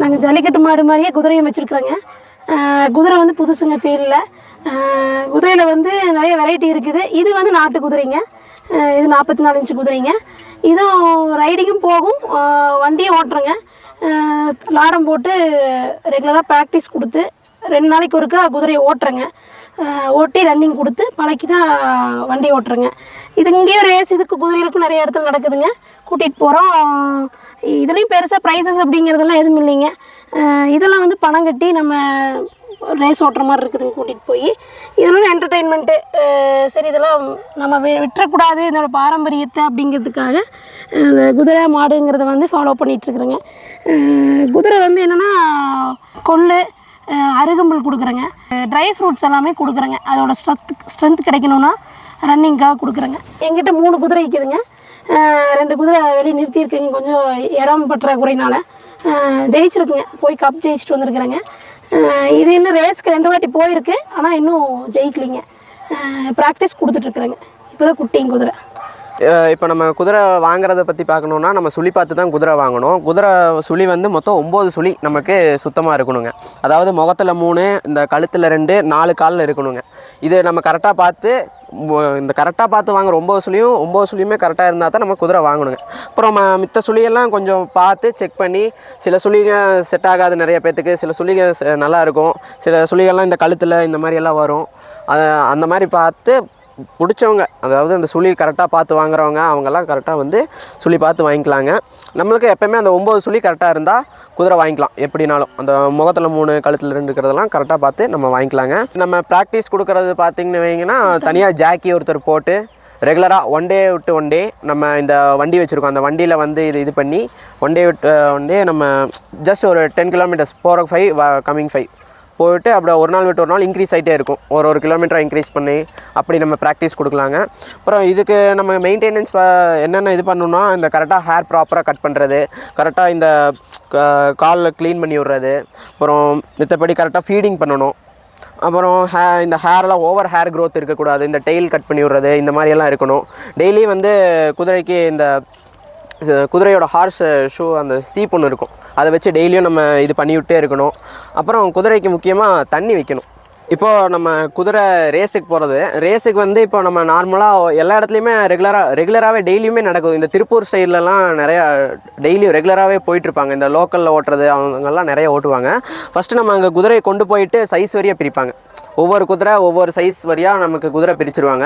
நாங்கள் ஜல்லிக்கட்டு மாடு மாதிரியே குதிரையும் வச்சுருக்குறோங்க. குதிரை வந்து புதுசுங்க ஃபீல்டில். குதிரையில் வந்து நிறைய வெரைட்டி இருக்குது. இது வந்து நாட்டு குதிரைங்க. இது 44 இன்ச்சு குதிரைங்க. இதுவும் ரைடிங்கும் போகும், வண்டியும் ஓட்டுறோங்க. லாடம் போட்டு ரெகுலராக ப்ராக்டிஸ் கொடுத்து 2 நாளைக்கு ஒருக்கா குதிரையை ஓட்டுறேங்க. ஓட்டி ரன்னிங் கொடுத்து பழக்கி தான் வண்டி ஓட்டுறேங்க. இது இங்கேயும் ரேஸ் இதுக்கு குதிரைகளுக்கும் நிறைய இடத்துல நடக்குதுங்க. கூட்டிகிட்டு போகிறோம். இதுலேயும் பெருசாக ப்ரைஸஸ் அப்படிங்கிறதெல்லாம் எதுவும் இல்லைங்க. இதெல்லாம் வந்து பணம் கட்டி நம்ம ரேஸ் ஓட்டுற மாதிரி இருக்குதுங்க கூட்டிகிட்டு போய். இதெல்லாம் என்டர்டெயின்மெண்ட்டு. சரி, இதெல்லாம் நம்ம விட்டுறக்கூடாது இதோட பாரம்பரியத்தை அப்படிங்கிறதுக்காக குதிரை மாடுங்கிறத வந்து ஃபாலோ பண்ணிகிட்ருக்குறேங்க. குதிரை வந்து என்னென்னா கொள்ளு, அருகம்புல் கொடுக்குறேங்க. ட்ரை ஃப்ரூட்ஸ் எல்லாமே கொடுக்குறேங்க. அதோட ஸ்ட்ரென்த் கிடைக்கணுன்னா ரன்னிங்காக கொடுக்குறேங்க. எங்கிட்ட 3 குதிரை இருக்குதுங்க. 2 குதிரை வெளியே நிறுத்தியிருக்கேங்க. கொஞ்சம் இடம் பற்றாக்குறையினால் ஜெயிச்சிருக்குங்க. போய் கப் ஜெயிச்சுட்டு வந்துருக்குறேங்க. இது இன்னும் ரேஸ்க்கு 2 வாட்டி போயிருக்கு. ஆனால் இன்னும் ஜெயிக்கலிங்க. ப்ராக்டிஸ் கொடுத்துட்ருக்குறேங்க. இப்போ தான் குட்டிங்க குதிரை. இப்போ நம்ம குதிரை வாங்குறத பற்றி பார்க்கணுன்னா நம்ம சுழி பார்த்து தான் குதிரை வாங்கணும். குதிரை சுழி வந்து மொத்தம் 9 சுழி நமக்கு சுத்தமாக இருக்கணுங்க. அதாவது முகத்தில் 3, இந்த கழுத்தில் 2, 4 காலில் இருக்கணுங்க. இது நம்ம கரெக்டாக பார்த்து இந்த கரெக்டாக பார்த்து வாங்குற 9 சுழியுமே கரெக்டாக இருந்தால் தான் நம்ம குதிரை வாங்கணுங்க. அப்புறம் மித்த சுழியெல்லாம் கொஞ்சம் பார்த்து செக் பண்ணி, சில சுழிங்க செட் ஆகாது நிறைய பேர்த்துக்கு, சில சுழிங்க நல்லாயிருக்கும், சில சுழிகள்லாம் இந்த கழுத்தில் இந்த மாதிரியெல்லாம் வரும். அந்த மாதிரி பார்த்து பிடிச்சவங்க, அதாவது அந்த சுழி கரெக்டாக பார்த்து வாங்குறவங்க அவங்கெல்லாம் கரெக்டாக வந்து சுழி பார்த்து வாங்கிக்கலாங்க. நம்மளுக்கு எப்போயுமே அந்த 9 சுழி கரெக்டாக இருந்தால் குதிரை வாங்கிக்கலாம். எப்படினாலும் அந்த முகத்தில் 3 கழுத்தில் 2 இருக்கிறதெல்லாம் கரெக்டாக பார்த்து நம்ம வாங்கிக்கலாங்க. நம்ம ப்ராக்டிஸ் கொடுக்குறது பார்த்திங்கன்னு வைங்கன்னா, தனியாக ஜாக்கி ஒருத்தர் போட்டு ரெகுலராக 1 டே விட்டு 1 டே நம்ம இந்த வண்டி வச்சுருக்கோம். அந்த வண்டியில் வந்து இது பண்ணி 1 டே விட்டு 1 டே நம்ம ஜஸ்ட் ஒரு 10 கிலோமீட்டர்ஸ் போகிற 5 கம்மிங் 5 போயிட்டு அப்படியே ஒரு நாள் விட்டு ஒரு நாள் இன்க்ரீஸ் ஆகிட்டே இருக்கும். ஒரு கிலோமீட்டராக இன்க்ரீஸ் பண்ணி அப்படி நம்ம ப்ராக்டிஸ் கொடுக்கலாங்க. அப்புறம் இதுக்கு நம்ம மெயின்டெனன்ஸ் என்னென்ன இது பண்ணணும்னா, இந்த கரெக்டாக ஹேர் ப்ராப்பராக கட் பண்ணுறது, கரெக்டாக இந்த காலில் க்ளீன் பண்ணி விட்றது, அப்புறம் மித்தபடி கரெக்டாக ஃபீடிங் பண்ணணும். அப்புறம் இந்த ஹேர்லாம் ஓவர் ஹேர் க்ரோத் இருக்கக்கூடாது. இந்த டெயில் கட் பண்ணி விட்றது, இந்த மாதிரியெல்லாம் இருக்கணும். டெய்லி வந்து குதிரைக்கு இந்த குதிரையோட ஹார்ஸ் ஷூ அந்த சீப் ஒன்று இருக்கும், அதை வச்சு டெய்லியும் நம்ம இது பண்ணிவிட்டே இருக்கணும். அப்புறம் குதிரைக்கு முக்கியமாக தண்ணி வைக்கணும். இப்போது நம்ம குதிரை ரேஸுக்கு வந்து இப்போ நம்ம நார்மலாக எல்லா இடத்துலையுமே ரெகுலராகவே டெய்லியுமே நடக்குது. இந்த திருப்பூர் சைட்லலாம் நிறையா டெய்லியும் ரெகுலராகவே போயிட்டுருப்பாங்க. இந்த லோக்கலில் ஓட்டுறது அவங்கெல்லாம் நிறைய ஓட்டுவாங்க. ஃபஸ்ட்டு நம்ம அங்கே குதிரையை கொண்டு போயிட்டு சைஸ் வரையாக பிரிப்பாங்க. ஒவ்வொரு குதிரை ஒவ்வொரு சைஸ் வரையாக நமக்கு குதிரை பிரிச்சுருவாங்க.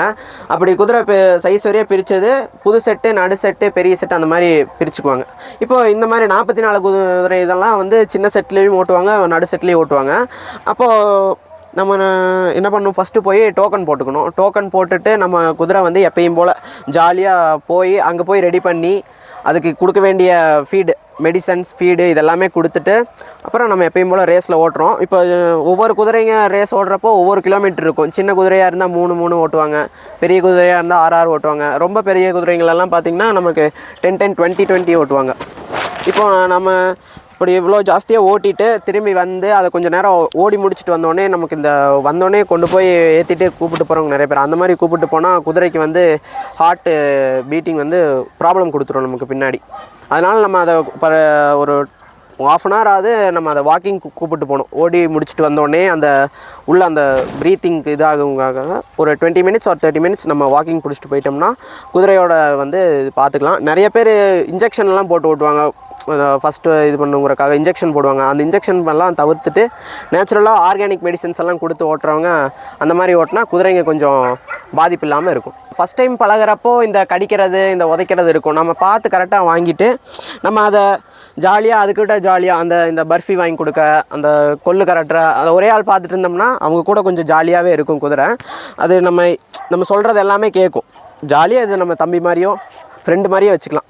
அப்படி குதிரை சைஸ் வரையாக பிரித்தது புது செட்டு, நடு செட்டு, பெரிய செட்டு அந்த மாதிரி பிரிச்சுக்குவாங்க. இப்போது இந்த மாதிரி 44 குதிரை இதெல்லாம் வந்து சின்ன செட்லேயும் ஓட்டுவாங்க, நடு செட்லேயும் ஓட்டுவாங்க. அப்போது நம்ம என்ன பண்ணணும், ஃபஸ்ட்டு போய் டோக்கன் போட்டுக்கணும். டோக்கன் போட்டுட்டு நம்ம குதிரை வந்து எப்பயும் போல் ஜாலியாக போய் அங்கே போய் ரெடி பண்ணி அதுக்கு கொடுக்க வேண்டிய ஃபீடு, மெடிசன்ஸ், ஃபீடு இதெல்லாமே கொடுத்துட்டு அப்புறம் நம்ம எப்பயும் போல் ரேஸில் ஓட்டுறோம். இப்போ ஒவ்வொரு குதிரைங்க ரேஸ் ஓடுறப்போ ஒவ்வொரு கிலோமீட்டர் இருக்கும். சின்ன குதிரையாக இருந்தால் 3 ஓட்டுவாங்க, பெரிய குதிரையாக இருந்தால் 6 ஓட்டுவாங்க. ரொம்ப பெரிய குதிரைங்களெல்லாம் பார்த்திங்கன்னா நமக்கு 10 20 ஓட்டுவாங்க. இப்போ நம்ம இப்படி இவ்வளோ ஜாஸ்தியாக ஓட்டிட்டு திரும்பி வந்து அதை கொஞ்சம் நேரம் ஓடி முடிச்சுட்டு வந்தோடனே நமக்கு இந்த வந்தோடனே கொண்டு போய் ஏற்றிட்டு கூப்பிட்டு போகிறவங்க நிறைய பேர். அந்த மாதிரி கூப்பிட்டு போனால் குதிரைக்கு வந்து ஹார்ட்டு பீட்டிங் வந்து ப்ராப்ளம் கொடுத்துரும் நமக்கு பின்னாடி. அதனால் நம்ம அதை ஒரு 1/2 hour ஆகுது நம்ம அதை வாக்கிங் கூப்பிட்டு போகணும். ஓடி முடிச்சுட்டு வந்தோடனே அந்த உள்ள அந்த ப்ரீத்திங்க்கு இதாகுங்காக ஒரு 20 minutes or 30 minutes நம்ம வாக்கிங் பிடிச்சிட்டு போயிட்டோம்னா குதிரையோட வந்து பார்த்துக்கலாம். நிறைய பேர் இன்ஜெக்ஷன்லாம் போட்டு ஓட்டுவாங்க. ஃபஸ்ட்டு இது பண்ணுங்கிறக்காக இன்ஜெக்ஷன் போடுவாங்க. அந்த இன்ஜெக்ஷன் எல்லாம் தவிர்த்துட்டு நேச்சுரலாக ஆர்கானிக் மெடிசன்ஸ் எல்லாம் கொடுத்து ஓட்டுறவங்க அந்த மாதிரி ஓட்டினா குதிரைங்க கொஞ்சம் பாதிப்பு இல்லாமல் இருக்கும். ஃபஸ்ட் டைம் பழகிறப்போ இந்த கடிக்கிறது, இந்த உதைக்கிறது இருக்கும். நம்ம பார்த்து கரெக்டாக வாங்கிட்டு நம்ம அதை ஜாலியாக அதுக்கிட்ட ஜாலியாக இந்த பர்ஃபி வாங்கி கொடுக்க, அந்த கொள்ளு கரட்டுற அதை ஒரே ஆள் பார்த்துட்டு இருந்தோம்னா அவங்க கூட கொஞ்சம் ஜாலியாகவே இருக்கும் குதிரை. அது நம்ம சொல்கிறது எல்லாமே கேட்கும். ஜாலியாக இது நம்ம தம்பி மாதிரியோ ஃப்ரெண்டு மாதிரியே வச்சுக்கலாம்.